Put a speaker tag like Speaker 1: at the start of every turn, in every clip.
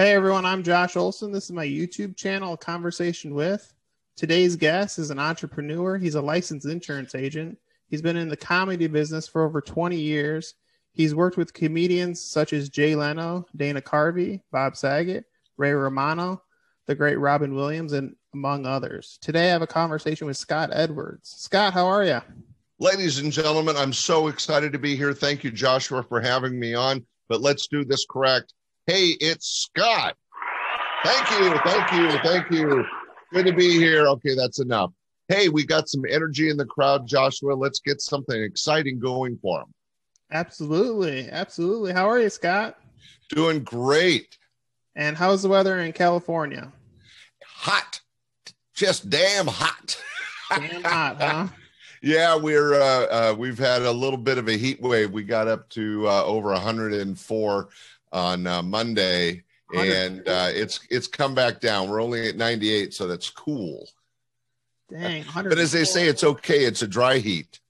Speaker 1: Hey everyone, I'm Josh Olson. This is my YouTube channel, A Conversation With. Today's guest is an entrepreneur. He's a licensed insurance agent. He's been in the comedy business for over 20 years. He's worked with comedians such as Jay Leno, Dana Carvey, Bob Saget, Ray Romano, the great Robin Williams, and among others. Today I have a conversation with Scott Edwards. Scott, how are you?
Speaker 2: Ladies and gentlemen, I'm so excited to be here. Thank you, Joshua, for having me on. But let's do this correct. Hey, it's Scott. Thank you. Good to be here. Okay, that's enough. Hey, we got some energy in the crowd, Joshua. Let's get something exciting going for them.
Speaker 1: Absolutely. How are you, Scott?
Speaker 2: Doing great.
Speaker 1: And how's the weather in California?
Speaker 2: Hot. Just damn hot.
Speaker 1: Damn hot, huh?
Speaker 2: Yeah, we've had a little bit of a heat wave. We got up to over 104 on Monday, and it's come back down. We're only at 98, so that's cool.
Speaker 1: Dang,
Speaker 2: but as they say, it's okay. It's a dry heat.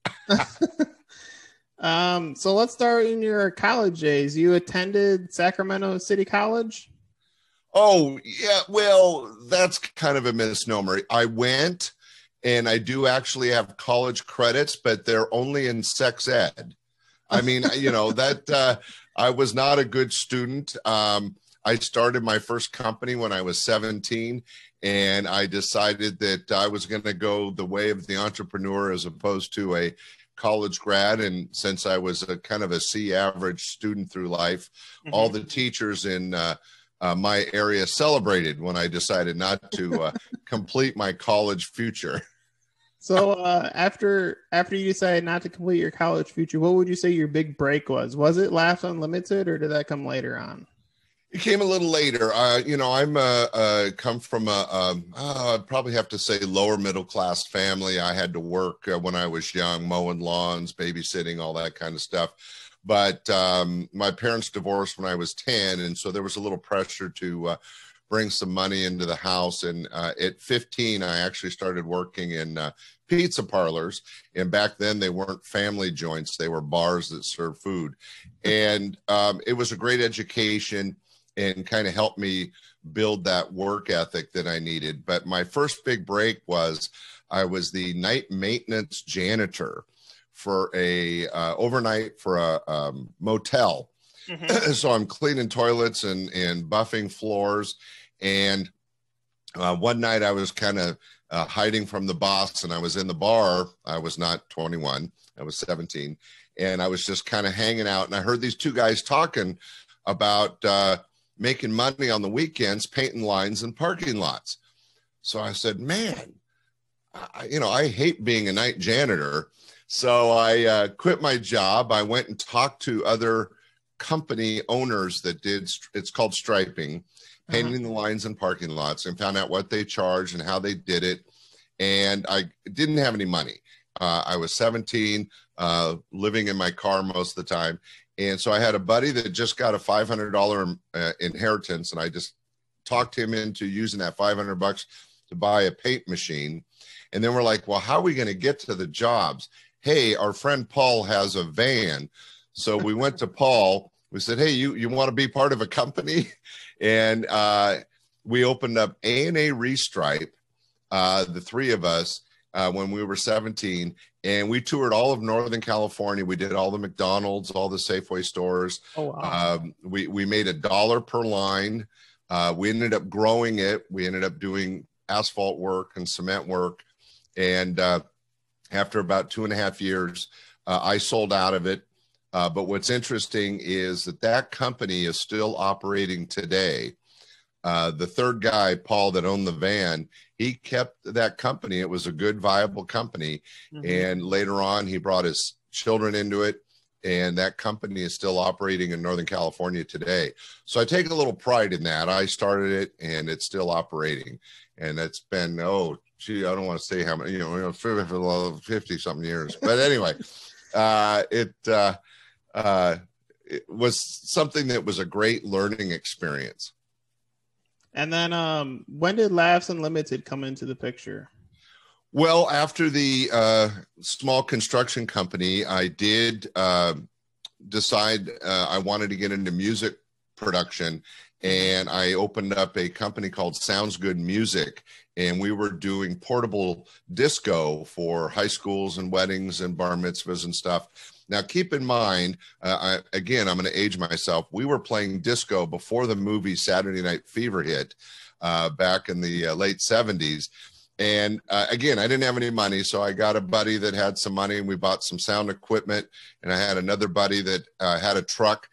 Speaker 1: So let's start in your college days. You attended Sacramento City College?
Speaker 2: Oh, yeah. Well, that's kind of a misnomer. I went, and I do actually have college credits, but they're only in sex ed. I mean, that I was not a good student. I started my first company when I was 17, and I decided that I was going to go the way of the entrepreneur as opposed to a college grad. And since I was a kind of a C average student through life, all the teachers in my area celebrated when I decided not to complete my college future.
Speaker 1: So after you decided not to complete your college future, what would you say your big break was? Was it Laughs Unlimited, or did that come later on?
Speaker 2: It came a little later. I'm come from I'd probably have to say lower middle class family. I had to work when I was young, mowing lawns, babysitting, all that kind of stuff. But my parents divorced when I was 10, and so there was a little pressure to bring some money into the house. And at 15, I actually started working in pizza parlors. And back then they weren't family joints. They were bars that served food. And it was a great education and kind of helped me build that work ethic that I needed. But my first big break was I was the night maintenance janitor for a overnight for a motel. So I'm cleaning toilets and buffing floors. And one night I was kind of hiding from the boss, and I was in the bar. I was not 21. I was 17. And I was just kind of hanging out. And I heard these two guys talking about making money on the weekends, painting lines in parking lots. So I said, man, I hate being a night janitor. So I quit my job. I went and talked to other company owners that did, it's called striping, painting the lines in parking lots, and found out what they charged and how they did it. And I didn't have any money. I was 17, living in my car most of the time. And so I had a buddy that just got a $500 inheritance, and I just talked him into using that $500 to buy a paint machine. And then we're like, well, how are we going to get to the jobs? Hey, our friend Paul has a van. So we went to Paul. We said, hey, you want to be part of a company? And we opened up A&A Restripe, the three of us, when we were 17. And we toured all of Northern California. We did all the McDonald's, all the Safeway stores. Oh, wow. We made $1 per line. We ended up growing it. We ended up doing asphalt work and cement work. And after about 2.5 years, I sold out of it. But what's interesting is that company is still operating today. The third guy, Paul, that owned the van, he kept that company. It was a good, viable company. And later on, he brought his children into it. And that company is still operating in Northern California today. So I take a little pride in that. I started it, and it's still operating. And it's been, I don't want to say how many, for 50 something years. But anyway, it was something that was a great learning experience.
Speaker 1: And then when did Laughs Unlimited come into the picture?
Speaker 2: Well, after the small construction company, I did decide I wanted to get into music production. and I opened up a company called Sounds Good Music, and we were doing portable disco for high schools and weddings and bar mitzvahs and stuff. Now, keep in mind, I'm going to age myself. We were playing disco before the movie Saturday Night Fever hit back in the late 70s. And again, I didn't have any money, so I got a buddy that had some money, and we bought some sound equipment. And I had another buddy that had a truck.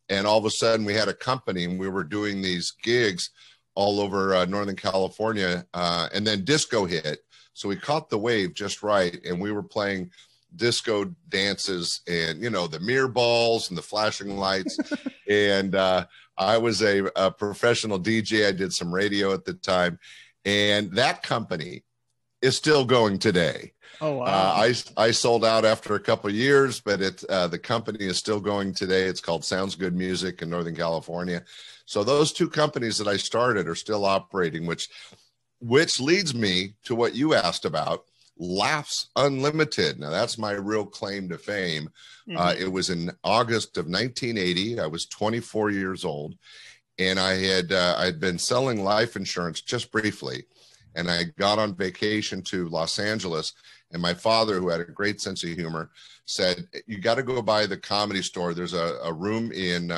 Speaker 2: And all of a sudden, we had a company, and we were doing these gigs all over Northern California. And then disco hit. So we caught the wave just right, and we were playing disco dances and, you know, the mirror balls and the flashing lights. And I was a professional DJ. I did some radio at the time. And that company is still going today.
Speaker 1: Oh, wow.
Speaker 2: I sold out after a couple of years, but the company is still going today. It's called Sounds Good Music in Northern California. So those two companies that I started are still operating, which leads me to what you asked about, Laughs Unlimited. Now, that's my real claim to fame. It was in August of 1980. I was 24 years old. And I'd been selling life insurance just briefly, and I got on vacation to Los Angeles, and my father, who had a great sense of humor, said, "You got to go by the Comedy Store. There's a room in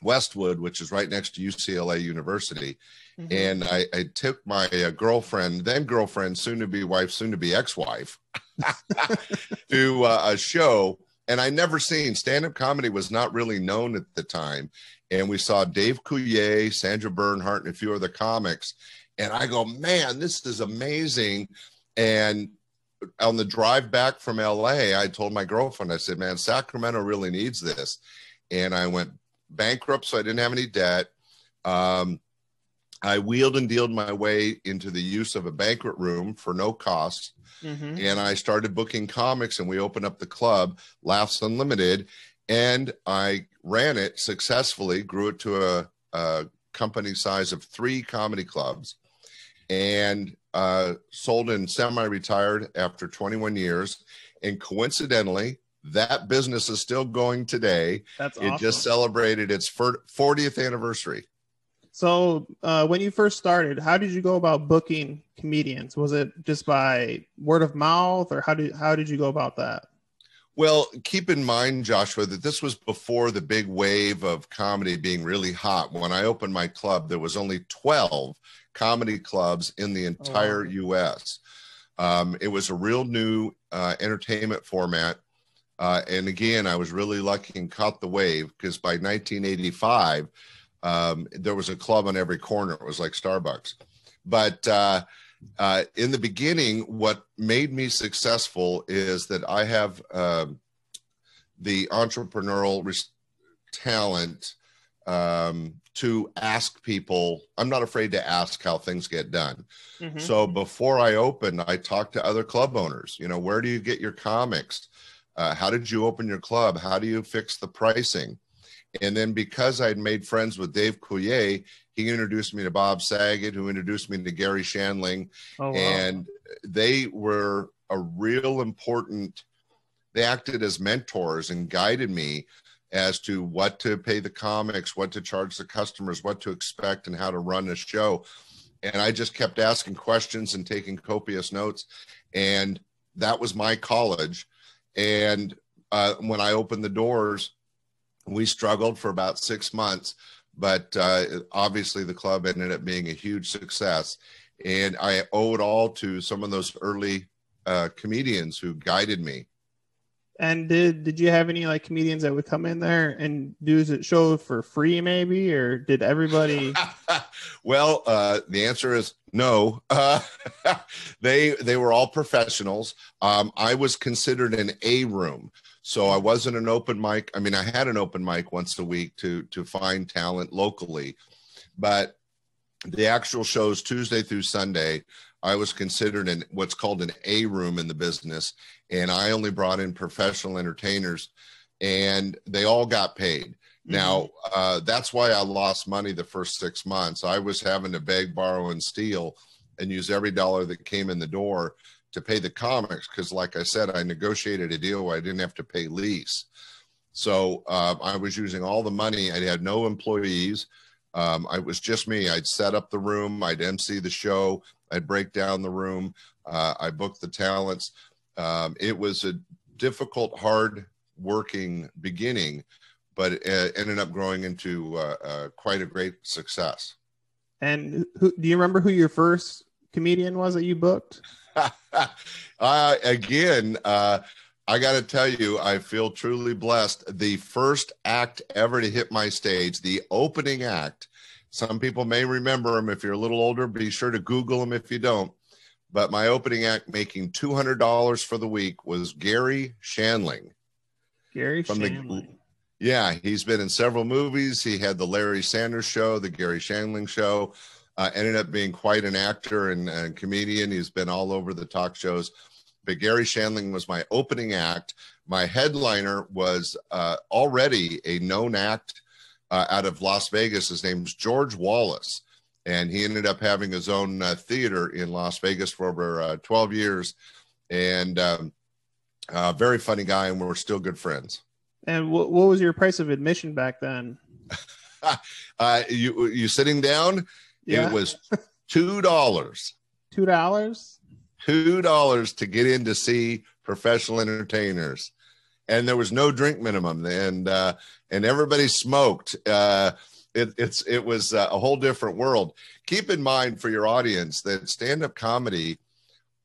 Speaker 2: Westwood, which is right next to UCLA University." And I took my then girlfriend, soon to be wife, soon to be ex-wife, to a show. And I never seen stand-up comedy, was not really known at the time. And we saw Dave Coulier, Sandra Bernhardt, and a few other comics. And I go, man, this is amazing. And on the drive back from LA, I told my girlfriend, I said, man, Sacramento really needs this. And I went bankrupt, so I didn't have any debt. I wheeled and dealed my way into the use of a banquet room for no cost. And I started booking comics, and we opened up the club, Laughs Unlimited. And I ran it successfully, grew it to a company size of 3 comedy clubs, and sold and semi-retired after 21 years. And coincidentally, that business is still going today.
Speaker 1: That's awesome.
Speaker 2: It just celebrated its 40th anniversary.
Speaker 1: So when you first started, how did you go about booking comedians? Was it just by word of mouth, or how did you go about that?
Speaker 2: Well, keep in mind, Joshua, that this was before the big wave of comedy being really hot. When I opened my club, there was only 12 comedy clubs in the entire U.S. It was a real new entertainment format. And again, I was really lucky and caught the wave, because by 1985, there was a club on every corner. It was like Starbucks. But in the beginning, what made me successful is that I have the entrepreneurial talent to ask people. I'm not afraid to ask how things get done. So before I opened, I talked to other club owners. You know, where do you get your comics? How did you open your club? How do you fix the pricing? And then because I'd made friends with Dave Coulier, he introduced me to Bob Saget, who introduced me to Gary Shandling. Oh, wow. And they were a real important, they acted as mentors and guided me as to what to pay the comics, what to charge the customers, what to expect, and how to run a show. And I just kept asking questions and taking copious notes. And that was my college. And when I opened the doors, we struggled for about 6 months, but obviously the club ended up being a huge success. And I owe it all to some of those early comedians who guided me.
Speaker 1: And did you have any like comedians that would come in there and do the show for free maybe, or did everybody?
Speaker 2: Well, the answer is no. They were all professionals. I was considered an A room. So I wasn't an open mic. I mean, I had an open mic once a week to find talent locally, but the actual shows Tuesday through Sunday, I was considered in what's called an A room in the business. And I only brought in professional entertainers, and they all got paid. Now, that's why I lost money the first 6 months. I was having to beg, borrow, and steal and use every dollar that came in the door to pay the comics, because like I said, I negotiated a deal where I didn't have to pay lease. So I was using all the money. I had no employees. It was just me. I'd set up the room, I'd MC the show, I'd break down the room, I booked the talents. It was a difficult, hard working beginning, but it ended up growing into quite a great success.
Speaker 1: And do you remember who your first comedian was that you booked?
Speaker 2: Again, I got to tell you, I feel truly blessed. The first act ever to hit my stage, the opening act, some people may remember him. If you're a little older, be sure to Google him if you don't. But my opening act, making $200 for the week, was Gary Shandling.
Speaker 1: Gary Shandling.
Speaker 2: Yeah, he's been in several movies. He had the Larry Sanders Show, the Gary Shandling Show. Ended up being quite an actor and comedian. He's been all over the talk shows. But Gary Shandling was my opening act. My headliner was already a known act out of Las Vegas. His name's George Wallace. And he ended up having his own theater in Las Vegas for over 12 years. And very funny guy, and we're still good friends.
Speaker 1: And what was your price of admission back then?
Speaker 2: You sitting down? Yeah. It was $2.
Speaker 1: $2?
Speaker 2: $2 to get in to see professional entertainers. And there was no drink minimum. And everybody smoked. It was a whole different world. Keep in mind for your audience that stand-up comedy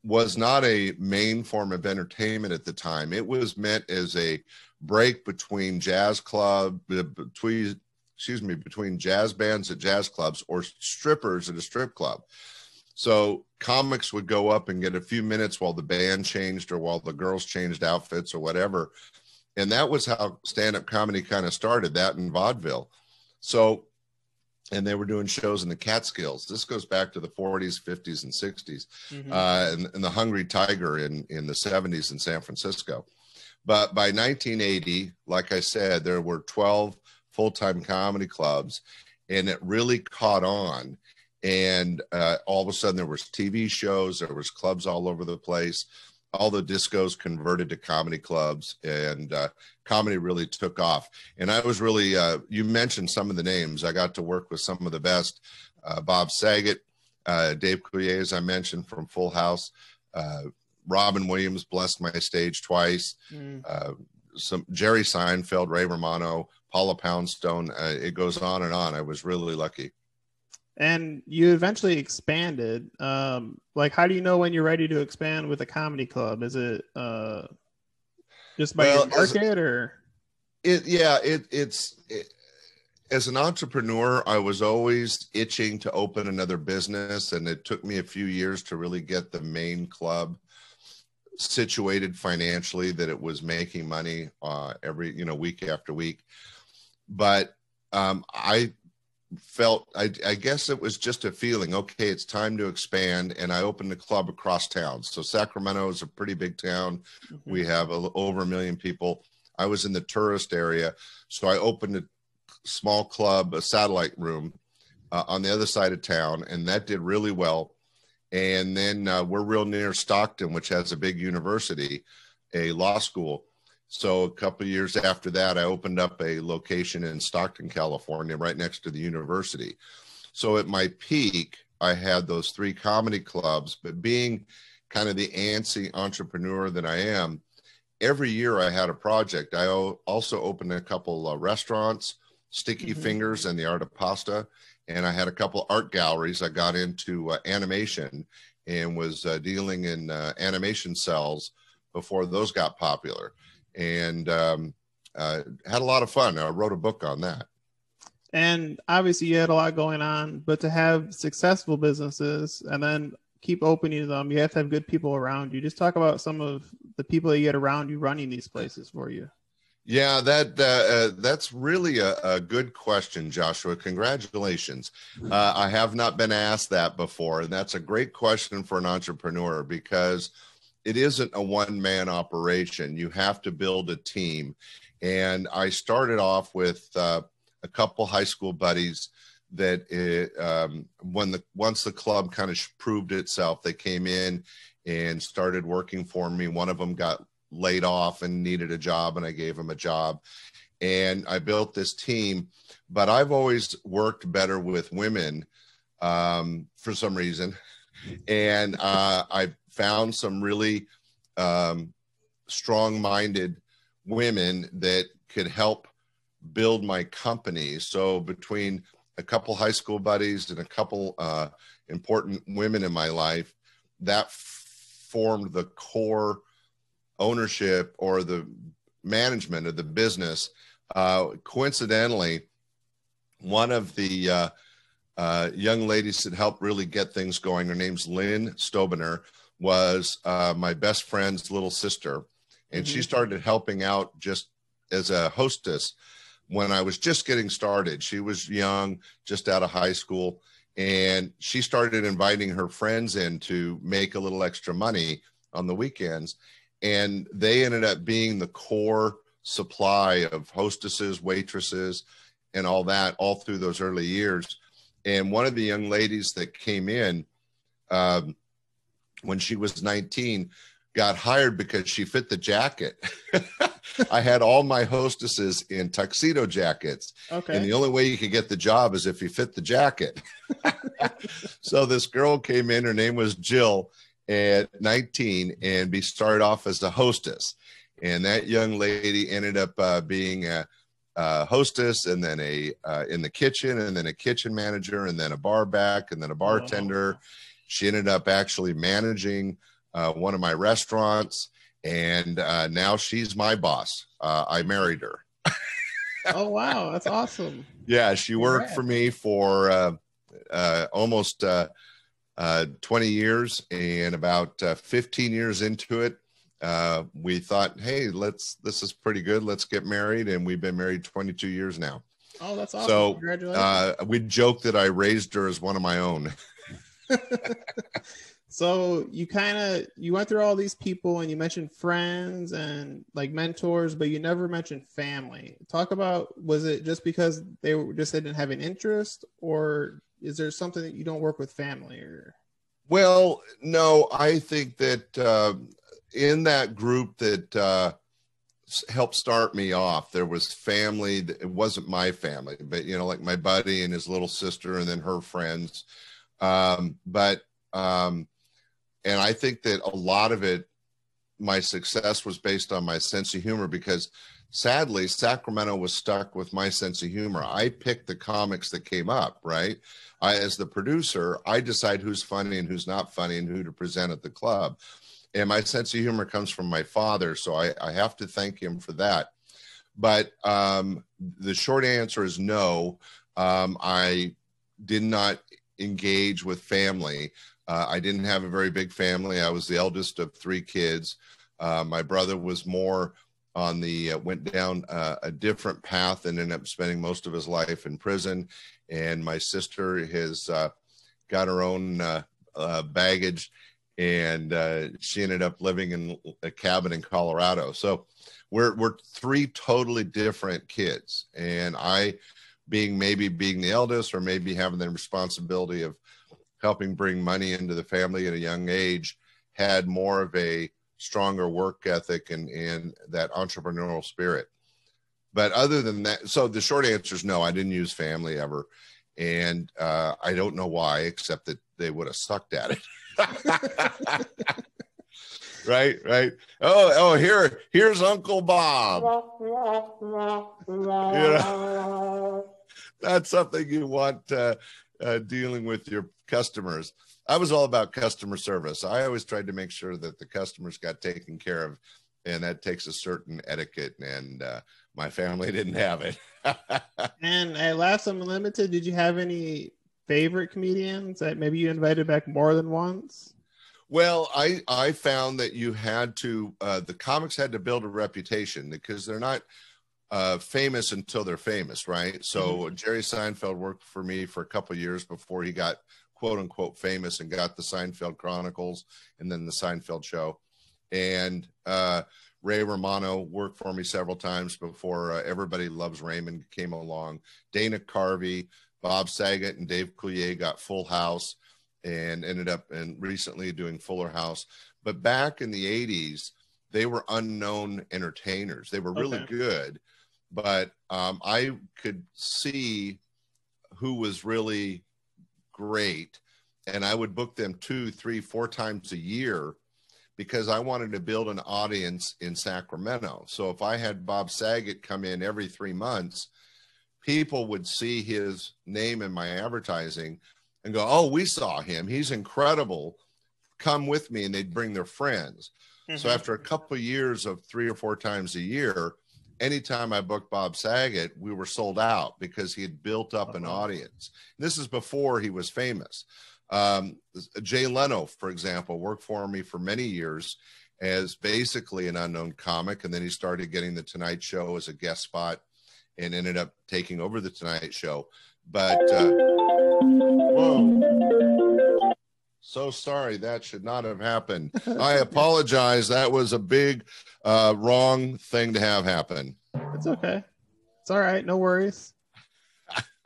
Speaker 2: was not a main form of entertainment at the time. It was meant as a break between between jazz bands at jazz clubs or strippers at a strip club. So comics would go up and get a few minutes while the band changed or while the girls changed outfits or whatever. And that was how stand-up comedy kind of started, that in vaudeville. So, and they were doing shows in the Catskills. This goes back to the 40s, 50s, and 60s, and the Hungry Tiger in the 70s in San Francisco. But by 1980, like I said, there were 12 full-time comedy clubs, and it really caught on. And all of a sudden, there was TV shows, there was clubs all over the place. All the discos converted to comedy clubs, and comedy really took off. And I was really, you mentioned some of the names. I got to work with some of the best, Bob Saget, Dave Coulier, as I mentioned, from Full House. Robin Williams blessed my stage twice. Some Jerry Seinfeld, Ray Romano, Paula Poundstone. It goes on and on. I was really lucky.
Speaker 1: And you eventually expanded. Like, how do you know when you're ready to expand with a comedy club? Is it just by your market, or? It's as an entrepreneur, I was always itching to open another business, and it took me a few years to really get the main club situated financially that it was making money every week after week. But I felt, I guess it was just a feeling, okay, it's time to expand. And I opened a club across town. So Sacramento is a pretty big town. We have over 1 million people. I was in the tourist area. So I opened a small club, a satellite room on the other side of town. And that did really well. And then we're real near Stockton, which has a big university, a law school. So a couple of years after that, I opened up a location in Stockton, California, right next to the university. So at my peak, I had those 3 comedy clubs, but being kind of the antsy entrepreneur that I am, every year I had a project. I also opened a couple restaurants, Sticky Fingers and the Art of Pasta. And I had a couple art galleries. I got into animation and was dealing in animation cells before those got popular. And had a lot of fun. I wrote a book on that. And obviously you had a lot going on, but to have successful businesses and then keep opening them, you have to have good people around you. Just talk about some of the people that you get around you running these places for you.
Speaker 2: Yeah, that's really a good question, Joshua. Congratulations. I have not been asked that before, and that's a great question for an entrepreneur because it isn't a one-man operation. You have to build a team. And I started off with a couple high school buddies that once the club kind of proved itself, they came in and started working for me. One of them got laid off and needed a job, and I gave him a job. and I built this team. But I've always worked better with women for some reason. And I found some really strong-minded women that could help build my company. So between a couple high school buddies and a couple important women in my life, that formed the core ownership or the management of the business. Coincidentally, one of the young ladies that helped really get things going, her name's Lynn Stobener, was my best friend's little sister. And she started helping out just as a hostess when I was just getting started. She was young, just out of high school, and she started inviting her friends in to make a little extra money on the weekends. And they ended up being the core supply of hostesses, waitresses, and all that all through those early years. And one of the young ladies that came in when she was 19 got hired because she fit the jacket. I had all my hostesses in tuxedo jackets. Okay. And the only way you could get the job is if you fit the jacket. So this girl came in, her name was Jill, at 19, and we started off as a hostess. And that young lady ended up being a hostess, and then in the kitchen, and then a kitchen manager, and then a bar back, and then a bartender. Oh. She ended up actually managing one of my restaurants, and now she's my boss. I married her.
Speaker 1: Oh, wow. That's awesome.
Speaker 2: Yeah, she worked for me for almost 20 years, and about 15 years into it, we thought, hey, this is pretty good. Let's get married. And we've been married 22 years now.
Speaker 1: Oh, that's awesome.
Speaker 2: So
Speaker 1: congratulations.
Speaker 2: We joke that I raised her as one of my own.
Speaker 1: So you went through all these people, and you mentioned friends and like mentors, but you never mentioned family. Talk about, was it just because they didn't have an interest, or is there something that you don't work with family? Or?
Speaker 2: Well, no, I think that in that group that helped start me off, there was family. It wasn't my family, but like my buddy and his little sister, and then her friends. And I think that a lot of it, my success was based on my sense of humor, because sadly, Sacramento was stuck with my sense of humor. I picked the comics that came up, right? As the producer, I decide who's funny and who's not funny and who to present at the club. And my sense of humor comes from my father, so I have to thank him for that. But the short answer is no. I did not engage with family. I didn't have a very big family. I was the eldest of 3 kids. My brother was more on went down a different path and ended up spending most of his life in prison. And my sister has got her own baggage, and she ended up living in a cabin in Colorado. So we're 3 totally different kids. And I, maybe being the eldest, or maybe having the responsibility of helping bring money into the family at a young age, had more of a stronger work ethic and that entrepreneurial spirit. But other than that, so the short answer is no, I didn't use family ever. And I don't know why, except that they would have sucked at it. Right. Oh, here's Uncle Bob. That's something you want dealing with your customers. I was all about customer service. I always tried to make sure that the customers got taken care of, and that takes a certain etiquette, and my family didn't have it.
Speaker 1: And at Laughs Unlimited, did you have any favorite comedians that maybe you invited back more than once?
Speaker 2: Well, I found that you had to, the comics had to build a reputation, because they're not famous until they're famous, right? So Jerry Seinfeld worked for me for a couple of years before he got quote unquote famous and got the Seinfeld Chronicles and then the Seinfeld Show. And Ray Romano worked for me several times before Everybody Loves Raymond came along. Dana Carvey, Bob Saget, and Dave Coulier got Full House and ended up recently doing Fuller House. But back in the 80s, they were unknown entertainers. They were really good, but I could see who was really great, and I would book them 2, 3, 4 times a year because I wanted to build an audience in Sacramento. So if I had Bob Saget come in every 3 months, people would see his name in my advertising and go, oh, we saw him. He's incredible. Come with me. And they'd bring their friends. Mm-hmm. So after a couple of years of 3 or 4 times a year, anytime I booked Bob Saget, we were sold out because he had built up an audience. This is before he was famous. Jay Leno, for example, worked for me for many years as basically an unknown comic. And then he started getting the Tonight Show as a guest spot and ended up taking over the Tonight Show. But, whoa, so sorry. That should not have happened. I apologize. That was a big, wrong thing to have happen.
Speaker 1: It's okay. It's all right. No worries.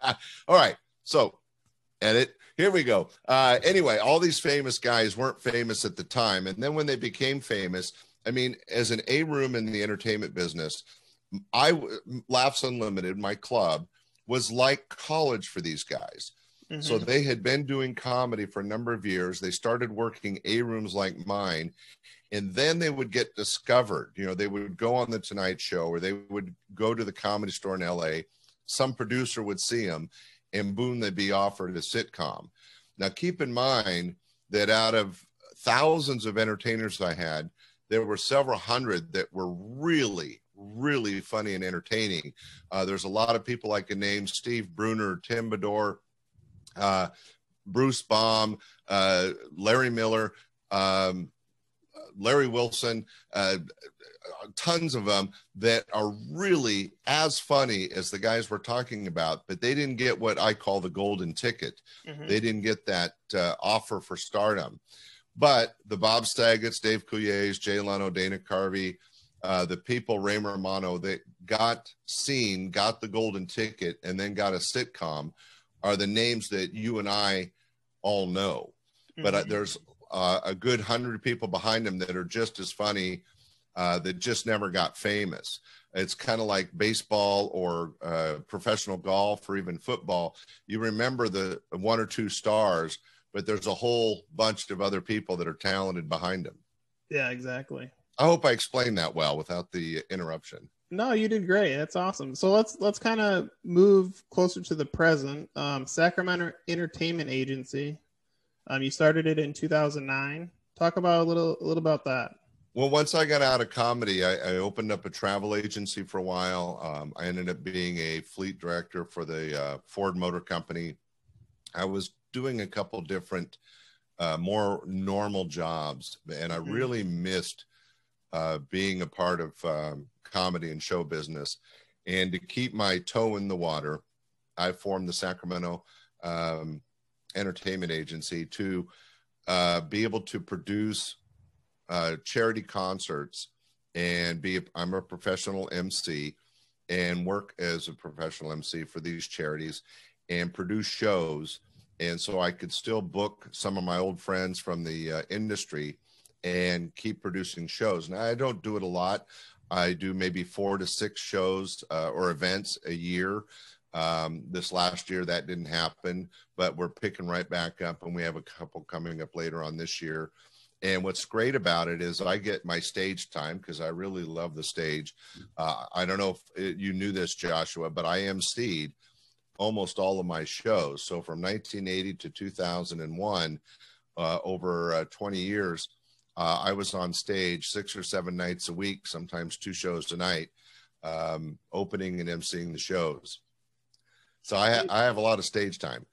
Speaker 2: All right. So edit. Here we go. Anyway, all these famous guys weren't famous at the time. And then when they became famous, I mean, as an A-room in the entertainment business, Laughs Unlimited, my club, was like college for these guys. Mm-hmm. So they had been doing comedy for a number of years. They started working A-rooms like mine, and then they would get discovered. You know, they would go on the Tonight Show, or they would go to the Comedy Store in LA. Some producer would see them, and boom, they'd be offered a sitcom. Now, keep in mind that out of thousands of entertainers I had, there were several hundred that were really, really funny and entertaining. There's a lot of people I can name: Steve Bruner, Tim Bedore, Bruce Baum, Larry Miller, Larry Wilson, tons of them that are really as funny as the guys we're talking about, but they didn't get what I call the golden ticket. Mm-hmm. They didn't get that offer for stardom. But the Bob Sagets, Dave Couliers, Jay Leno, Dana Carvey, the people, Ray Romano, that got seen, got the golden ticket, and then got a sitcom are the names that you and I all know. Mm-hmm. But there's a good 100 people behind them that are just as funny, that just never got famous. It's kind of like baseball or professional golf or even football. You remember the 1 or 2 stars, but there's a whole bunch of other people that are talented behind them.
Speaker 1: Yeah, exactly.
Speaker 2: I hope I explained that well without the interruption.
Speaker 1: No, you did great. That's awesome. So let's kind of move closer to the present. Sacramento Entertainment Agency. You started it in 2009. Talk about a little about that.
Speaker 2: Well, once I got out of comedy, I opened up a travel agency for a while. I ended up being a fleet director for the Ford Motor Company. I was doing a couple different, more normal jobs, and I really missed being a part of comedy and show business. And to keep my toe in the water, I formed the Sacramento Entertainment Agency to be able to produce charity concerts and I'm a professional MC and work as a professional MC for these charities and produce shows. And so I could still book some of my old friends from the industry and keep producing shows. Now, I don't do it a lot. I do maybe 4 to 6 shows or events a year. This last year, that didn't happen, but we're picking right back up, and we have a couple coming up later on this year. And what's great about it is I get my stage time because I really love the stage. I don't know if you knew this, Joshua, but I emceed almost all of my shows. So from 1980 to 2001, over 20 years, I was on stage 6 or 7 nights a week, sometimes 2 shows a night, opening and emceeing the shows. So I have a lot of stage time.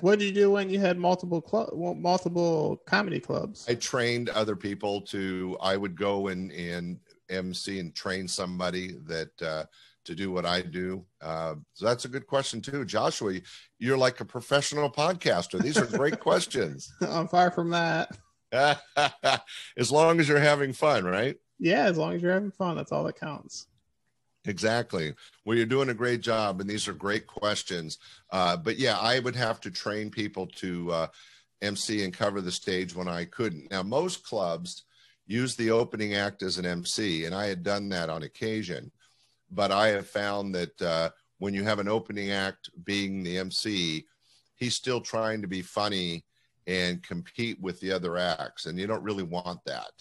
Speaker 1: What did you do when you had multiple comedy clubs? I
Speaker 2: trained other people I would go and MC and train somebody that to do what I do. So that's a good question too. Joshua, you're like a professional podcaster. These are great questions.
Speaker 1: I'm far from that.
Speaker 2: As long as you're having fun, right?
Speaker 1: Yeah, as long as you're having fun, that's all that counts.
Speaker 2: Exactly. Well, you're doing a great job, and these are great questions. But yeah, I would have to train people to MC and cover the stage when I couldn't. Now, most clubs use the opening act as an MC, and I had done that on occasion. but I have found that when you have an opening act being the MC, he's still trying to be funny and compete with the other acts, and you don't really want that.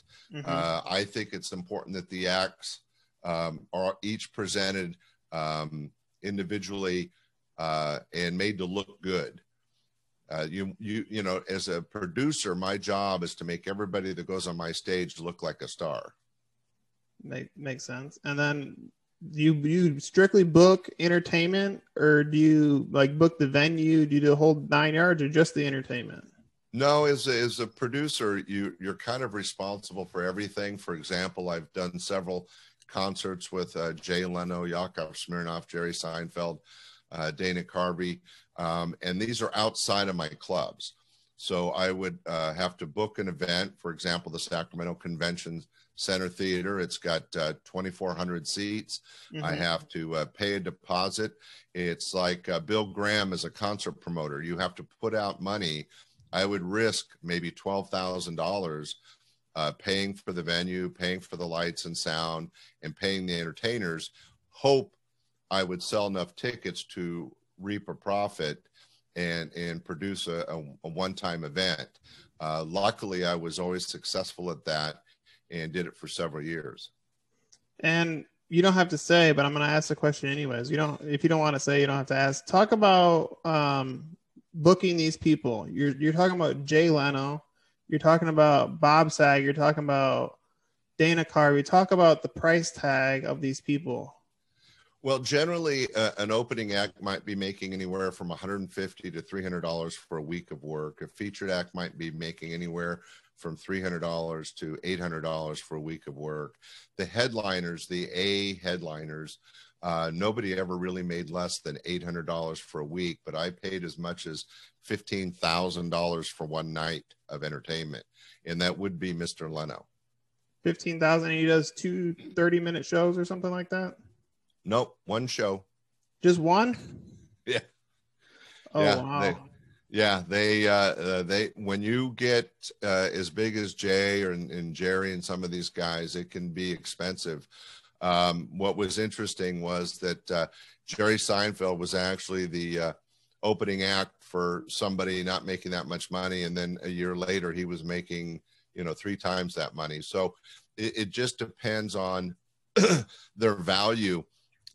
Speaker 2: I think it's important that the acts are each presented individually and made to look good. You know, as a producer, my job is to make everybody that goes on my stage look like a star.
Speaker 1: Makes sense. And then you strictly book entertainment, or do you like book the venue? Do you do the whole 9 yards, or just the entertainment?
Speaker 2: No, as a producer, you're kind of responsible for everything. For example, I've done several concerts with Jay Leno, Yakov Smirnoff, Jerry Seinfeld, Dana Carvey, and these are outside of my clubs. So I would have to book an event, for example, the Sacramento Convention Center Theater. It's got 2,400 seats. I have to pay a deposit. It's like Bill Graham as a concert promoter. You have to put out money. I would risk maybe $12,000 paying for the venue, paying for the lights and sound, and paying the entertainers. Hope I would sell enough tickets to reap a profit and produce a one-time event. Luckily, I was always successful at that and did it for several years. And
Speaker 1: you don't have to say, but I'm going to ask the question anyways. If you don't want to say, you don't have to ask. Talk about booking these people. You're talking about Jay Leno. You're talking about Bob Sag. You're talking about Dana Carvey. Talk about the price tag of these people.
Speaker 2: Well, generally, an opening act might be making anywhere from $150 to $300 for a week of work. A featured act might be making anywhere from $300 to $800 for a week of work. The headliners, the A headliners, nobody ever really made less than $800 for a week, but I paid as much as $15,000 for one night of entertainment, and that would be Mr. Leno.
Speaker 1: $15,000, and he does 2 30-minute shows or something like that?
Speaker 2: Nope, one show.
Speaker 1: Just one?
Speaker 2: Yeah.
Speaker 1: Oh, yeah, wow.
Speaker 2: They when you get as big as Jay and Jerry and some of these guys, it can be expensive. What was interesting was that Jerry Seinfeld was actually the opening act for somebody not making that much money, and then a year later he was making 3 times that money. So it just depends on their value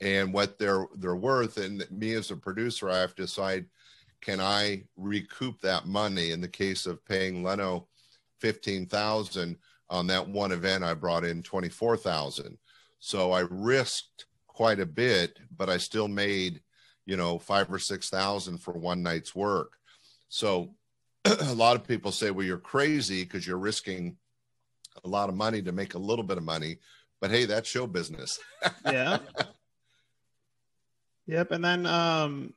Speaker 2: and what they're worth. And me as a producer, I have to decide, can I recoup that money? In the case of paying Leno $15,000 on that one event, I brought in $24,000. So I risked quite a bit, but I still made, $5,000 or $6,000 for one night's work. So a lot of people say, well, you're crazy because you're risking a lot of money to make a little bit of money. But hey, that's show business.
Speaker 1: Yeah. Yep. And then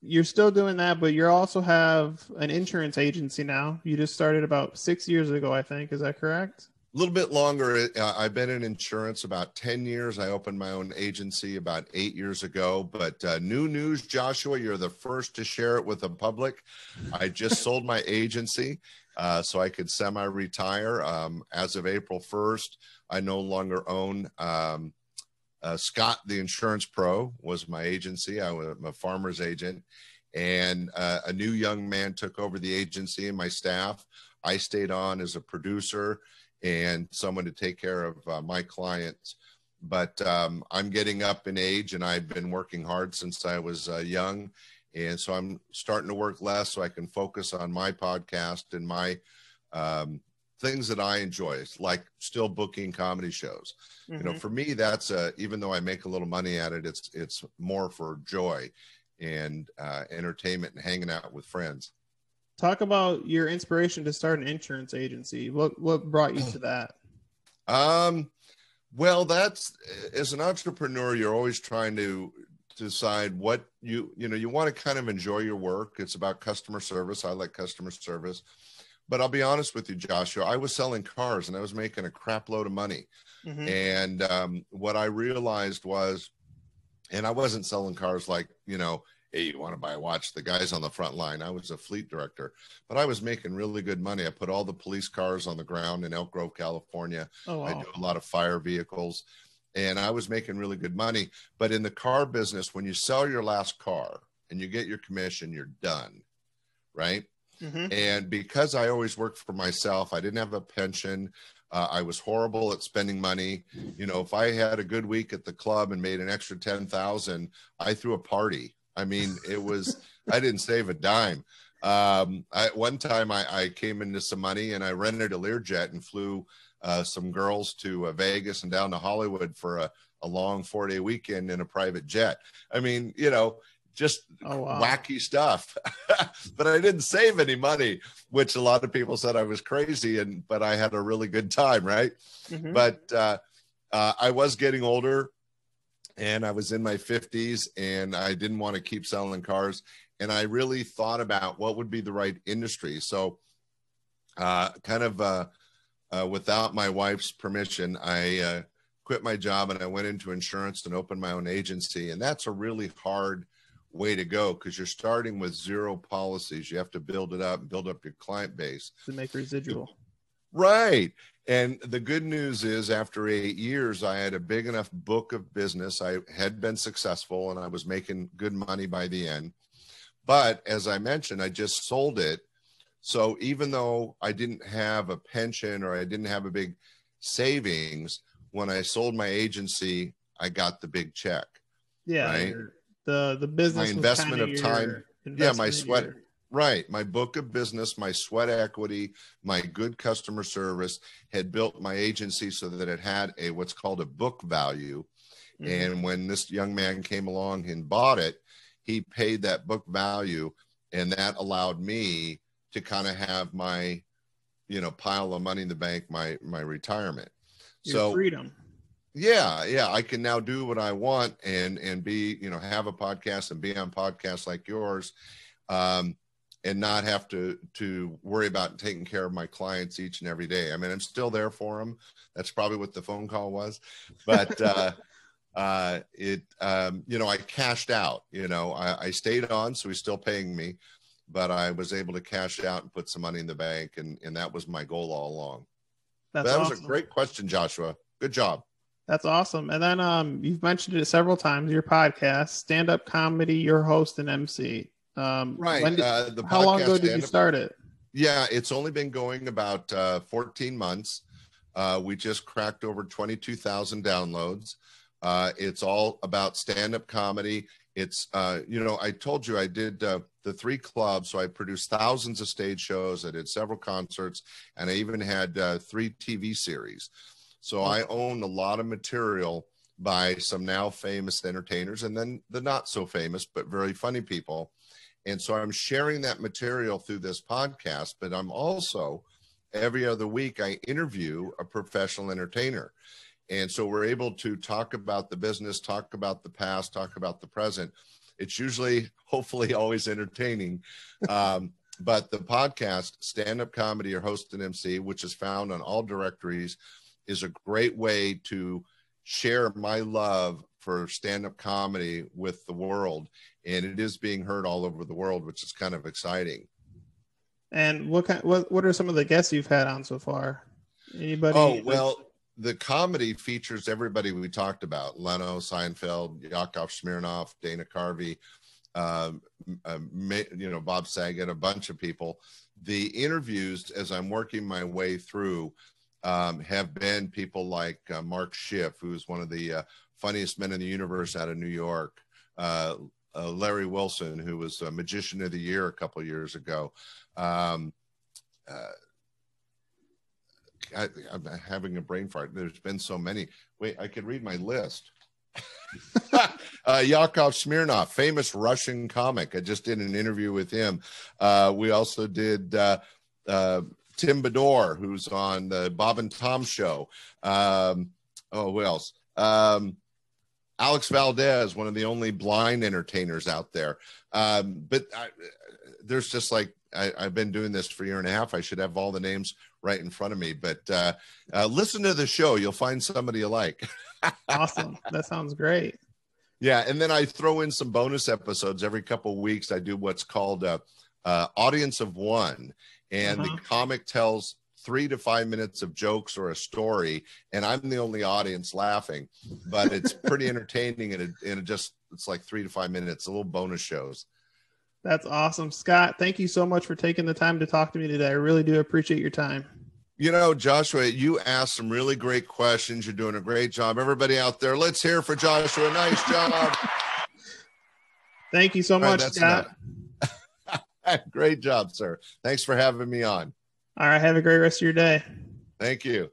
Speaker 1: you're still doing that, but you also have an insurance agency now. You just started about 6 years ago, I think. Is that correct?
Speaker 2: A little bit longer. I've been in insurance about 10 years. I opened my own agency about 8 years ago. But new news, Joshua, you're the first to share it with the public. I just sold my agency so I could semi-retire. As of April 1st, I no longer own Scott, the Insurance Pro, was my agency. I'm a farmer's agent. And a new young man took over the agency and my staff. I stayed on as a producer and someone to take care of my clients. But I'm getting up in age, and I've been working hard since I was young. And so I'm starting to work less so I can focus on my podcast and my things that I enjoy, like still booking comedy shows.
Speaker 1: Mm-hmm.
Speaker 2: For me, that's even though I make a little money at it, it's more for joy and entertainment and hanging out with friends.
Speaker 1: Talk about your inspiration to start an insurance agency. What brought you to that?
Speaker 2: Well, that's, as an entrepreneur, you're always trying to decide what you want to kind of enjoy your work. It's about customer service. I like customer service. But I'll be honest with you, Joshua, I was selling cars and I was making a crap load of money. Mm-hmm. And what I realized was, and I wasn't selling cars like, hey, you want to buy a watch? The guys on the front line. I was a fleet director, but I was making really good money. I put all the police cars on the ground in Elk Grove, California. Oh, wow. I do a lot of fire vehicles. and I was making really good money. But in the car business, when you sell your last car and you get your commission, you're done, right?
Speaker 1: Mm-hmm.
Speaker 2: And because I always worked for myself, I didn't have a pension. I was horrible at spending money. You know, if I had a good week at the club and made an extra 10,000, I threw a party. I mean, it was, I didn't save a dime. One time I came into some money and I rented a Learjet and flew some girls to Vegas and down to Hollywood for a long 4-day weekend in a private jet. I mean, you know, just wacky stuff. But I didn't save any money, which a lot of people said I was crazy, but I had a really good time, right?
Speaker 1: Mm-hmm.
Speaker 2: But I was getting older and I was in my 50s and I didn't want to keep selling cars. And I really thought about what would be the right industry. So without my wife's permission, I quit my job and I went into insurance and opened my own agency. And that's a really hard way to go because you're starting with 0 policies. You have to build it up and build up your client base
Speaker 1: to make residual.
Speaker 2: Right. And the good news is after 8 years, I had a big enough book of business. I had been successful and I was making good money by the end. But as I mentioned, I just sold it. So even though I didn't have a pension or I didn't have a big savings, when I sold my agency, I got the big check.
Speaker 1: Yeah.
Speaker 2: Right.
Speaker 1: The business,
Speaker 2: my investment of time. Yeah. My sweat. Right. My book of business, my sweat equity, my good customer service had built my agency so that it had what's called a book value. Mm-hmm. And when this young man came along and bought it, he paid that book value, and that allowed me to kind of have my, pile of money in the bank, my retirement.
Speaker 1: Your freedom.
Speaker 2: Yeah. I can now do what I want and be, have a podcast and be on podcasts like yours, and not have to worry about taking care of my clients each and every day. I mean, I'm still there for them. That's probably what the phone call was, but, I cashed out, I stayed on, so he's still paying me, but I was able to cash out and put some money in the bank. And that was my goal all along. That awesome. Was a great question, Joshua. Good job.
Speaker 1: That's awesome. And then, you've mentioned it several times, your podcast, stand-up comedy, your host and MC.
Speaker 2: Right.
Speaker 1: How long ago did you start it?
Speaker 2: Yeah, it's only been going about 14 months. We just cracked over 22,000 downloads. It's all about stand-up comedy. It's, I told you I did the 3 clubs, so I produced thousands of stage shows. I did several concerts, and I even had 3 TV series. So I own a lot of material by some now famous entertainers and then the not so famous but very funny people. And so I'm sharing that material through this podcast, but I'm also, every other week, I interview a professional entertainer. And so we're able to talk about the business, talk about the past, talk about the present. It's usually, hopefully, always entertaining. But the podcast, Stand-Up Comedy or Host and MC, which is found on all directories, is a great way to share my love for stand-up comedy with the world. And it is being heard all over the world, which is kind of exciting.
Speaker 1: And what are some of the guests you've had on so far? Anybody?
Speaker 2: Oh, well, the comedy features everybody we talked about: Leno, Seinfeld, Yakov Smirnoff, Dana Carvey, Bob Saget, a bunch of people. The interviews, as I'm working my way through, have been people like Mark Schiff, who's one of the funniest men in the universe out of New York, Larry Wilson, who was a Magician of the Year a couple of years ago. I'm having a brain fart. There's been so many. Wait, I could read my list. Yakov Smirnoff, famous Russian comic. I just did an interview with him. We also did Tim Bedore, who's on the Bob and Tom show. Who else? Alex Valdez, one of the only blind entertainers out there. But there's just like, I've been doing this for a year and a half. I should have all the names right in front of me, but listen to the show. You'll find somebody you like.
Speaker 1: Awesome. That sounds great.
Speaker 2: Yeah. And then I throw in some bonus episodes every couple of weeks. I do what's called Audience of One. And the comic tells 3 to 5 minutes of jokes or a story, and I'm the only audience laughing, but it's pretty entertaining, and it's like 3 to 5 minutes, a little bonus shows.
Speaker 1: That's awesome. Scott, thank you so much for taking the time to talk to me today. I really do appreciate your time.
Speaker 2: You know, Joshua, you asked some really great questions. You're doing a great job. Everybody out there, let's hear for Joshua. Nice job.
Speaker 1: Thank you so much, Scott.
Speaker 2: Great job, sir. Thanks for having me on.
Speaker 1: All right. Have a great rest of your day.
Speaker 2: Thank you.